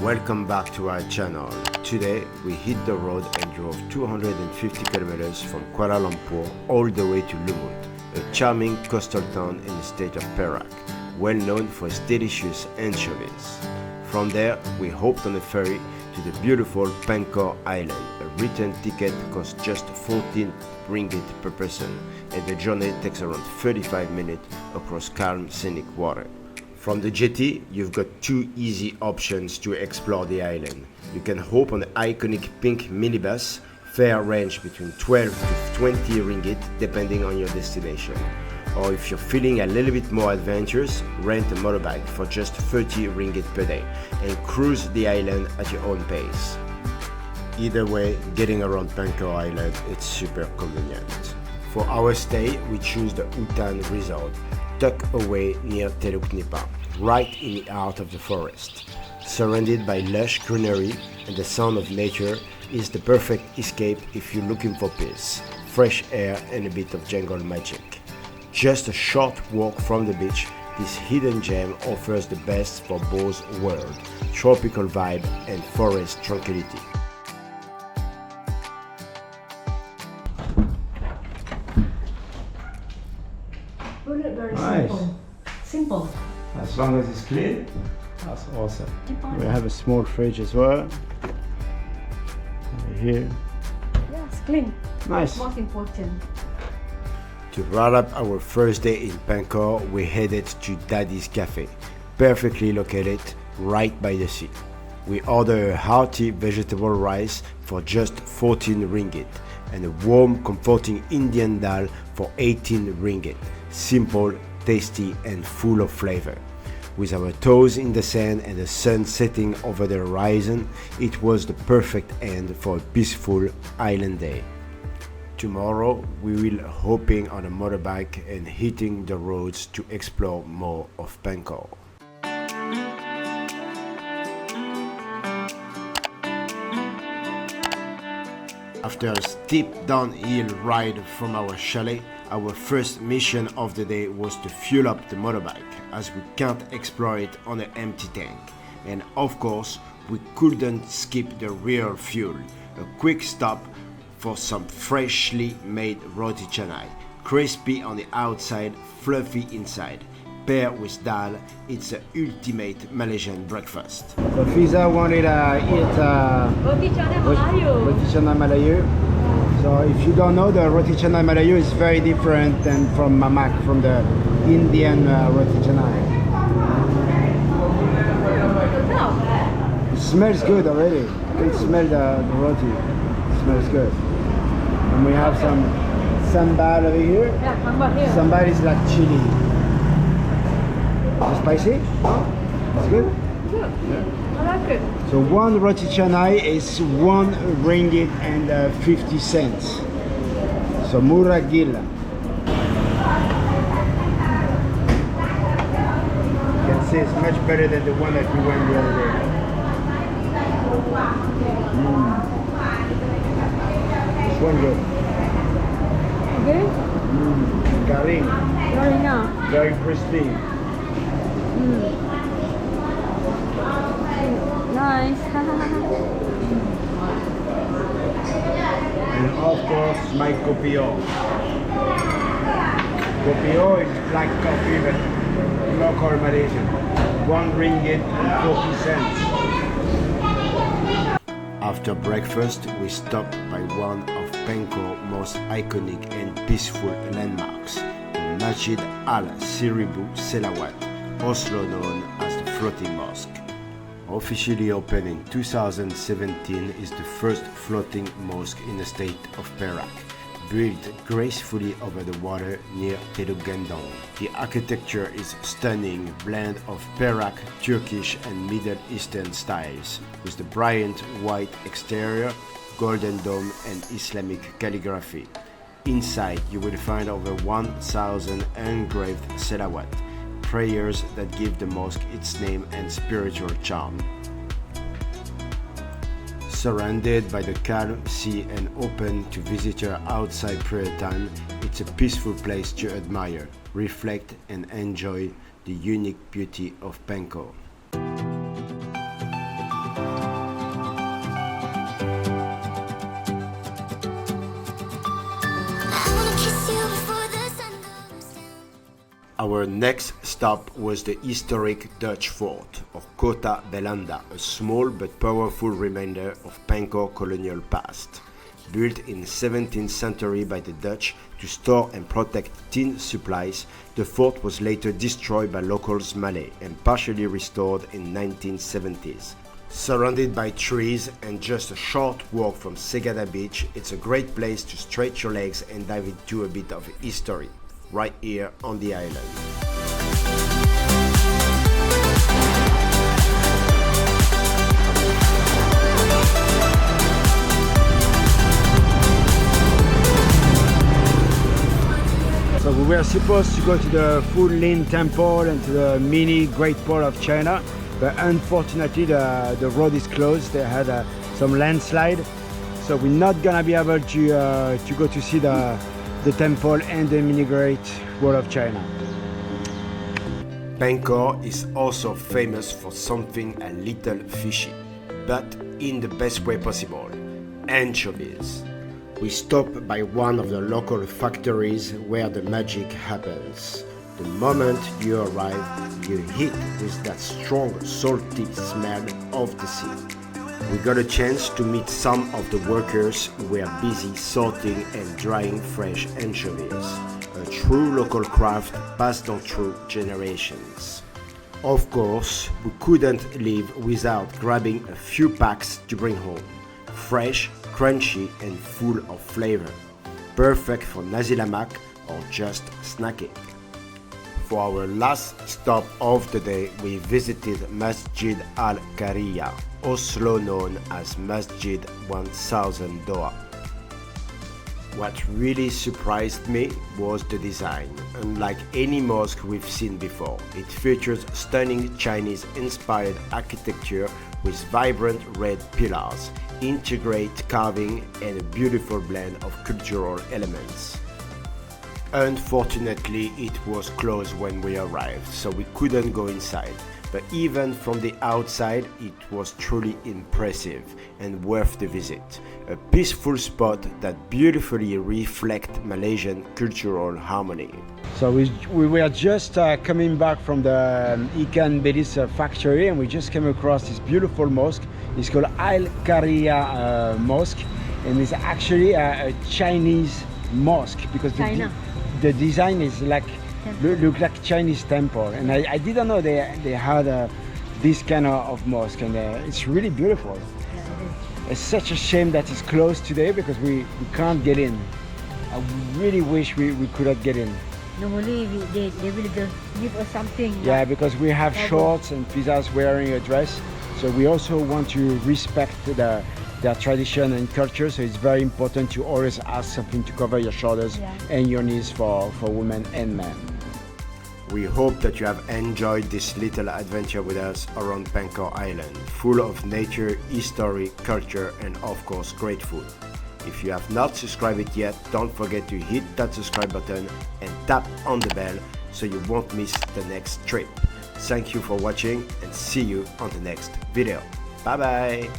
Welcome back to our channel. Today we hit the road and drove 250 kilometers from Kuala Lumpur all the way to Lumut, a charming coastal town in the state of Perak, well known for its delicious anchovies. From there we hopped on a ferry to the beautiful Pangkor Island. A return ticket costs just 14 ringgit per person and the journey takes around 35 minutes across calm scenic water. From the jetty, you've got two easy options to explore the island. You can hop on the iconic pink minibus, fare range between 12 to 20 ringgit depending on your destination. Or if you're feeling a little bit more adventurous, rent a motorbike for just 30 ringgit per day and cruise the island at your own pace. Either way, getting around Pangkor Island is super convenient. For our stay, we choose the Utan Resort, tucked away near Teluk Nipa, right in the heart of the forest. Surrounded by lush greenery and the sound of nature is the perfect escape if you're looking for peace, fresh air and a bit of jungle magic. Just a short walk from the beach, this hidden gem offers the best for both worlds, tropical vibe and forest tranquility. Very Nice. simple. As long as it's clean, that's awesome. We have a small fridge as well. Over here. Yes, clean. Nice. Most important. To wrap up our first day in Pangkor, we headed to Daddy's Cafe, perfectly located right by the sea. We ordered a hearty vegetable rice for just 14 ringgit and a warm, comforting Indian dal for 18 ringgit. Simple, tasty and full of flavor. With our toes in the sand and the sun setting over the horizon, it was the perfect end for a peaceful island day. Tomorrow we will hopping on a motorbike and hitting the roads to explore more of Pangkor. After a steep downhill ride from our chalet, our first mission of the day was to fuel up the motorbike, as we can't explore it on an empty tank. And of course, we couldn't skip the real fuel, a quick stop for some freshly made roti canai, crispy on the outside, fluffy inside. Paired with dal, it's the ultimate Malaysian breakfast. So Fiza wanted to eat Roti canai Melayu. Roti canai Melayu. So if you don't know, the roti canai Melayu is very different than from mamak, from the Indian roti canai. It smells good already. You can smell the roti. It smells good. And we have some sambal over here. Yeah, sambal here. Sambal is like chili. Is it spicy? It's good? Good. Yeah. I like it. So one roti canai is 1 ringgit and 50 cents. So murah gila. You can see it's much better than the one that we went the other day. This one good. Okay. Garing. Very now. Very crispy. Nice. And of course my kopio. Kopio is black coffee but local Malaysian. 1 ringgit and 40 cents. After breakfast, we stopped by one of Pangkor's most iconic and peaceful landmarks, the Masjid Al-Seribu Selawat, also known as the Floating Mosque. Officially opened in 2017, is the first floating mosque in the state of Perak, built gracefully over the water near Teluk Gendong. The architecture is stunning blend of Perak, Turkish and Middle Eastern styles, with the brilliant white exterior, golden dome and Islamic calligraphy. Inside you will find over 1,000 engraved selawat, prayers that give the mosque its name and spiritual charm. Surrounded by the calm sea and open to visitors outside prayer time, it's a peaceful place to admire, reflect and enjoy the unique beauty of Pangkor. Our next stop was the historic Dutch fort of Kota Belanda, a small but powerful reminder of Pangkor colonial past. Built in the 17th century by the Dutch to store and protect tin supplies, the fort was later destroyed by locals Malay and partially restored in 1970s. Surrounded by trees and just a short walk from Segada Beach, it's a great place to stretch your legs and dive into a bit of history, right here on the island. So we were supposed to go to the Fu Lin Temple and to the mini Great Wall of China, but unfortunately the road is closed. They had some landslide, so we're not gonna be able to go to see the temple and the mini Great Wall of China. Pangkor is also famous for something a little fishy, but in the best way possible: anchovies. We stopped by one of the local factories where the magic happens. The moment you arrive, you're hit with that strong salty smell of the sea. We got a chance to meet some of the workers who were busy sorting and drying fresh anchovies, a true local craft passed on through generations. Of course, we couldn't live without grabbing a few packs to bring home. Fresh, crunchy and full of flavor. Perfect for nasi lemak or just snacking. For our last stop of the day, we visited Masjid Al-Qariya, also known as Masjid 1000 Doha. What really surprised me was the design. Unlike any mosque we've seen before, it features stunning Chinese-inspired architecture with vibrant red pillars, intricate carving and a beautiful blend of cultural elements. Unfortunately, it was closed when we arrived, so we couldn't go inside. But even from the outside, it was truly impressive and worth the visit. A peaceful spot that beautifully reflects Malaysian cultural harmony. So we were just coming back from the ikan bilis factory, and we just came across this beautiful mosque. It's called Al-Qariya Mosque, and it's actually a Chinese mosque because the design is like look like Chinese temple, and I didn't know they had this kind of mosque, and it's really beautiful. It's such a shame that it's closed today because we can't get in. I really wish we could get in. Normally they will give us something. Yeah, because we have shorts and Pizza's wearing a dress, so we also want to respect their tradition and culture, so it's very important to always ask something to cover your shoulders and your knees for women and men. We hope that you have enjoyed this little adventure with us around Pangkor Island, full of nature, history, culture and of course great food. If you have not subscribed yet, don't forget to hit that subscribe button and tap on the bell so you won't miss the next trip. Thank you for watching and see you on the next video. Bye bye!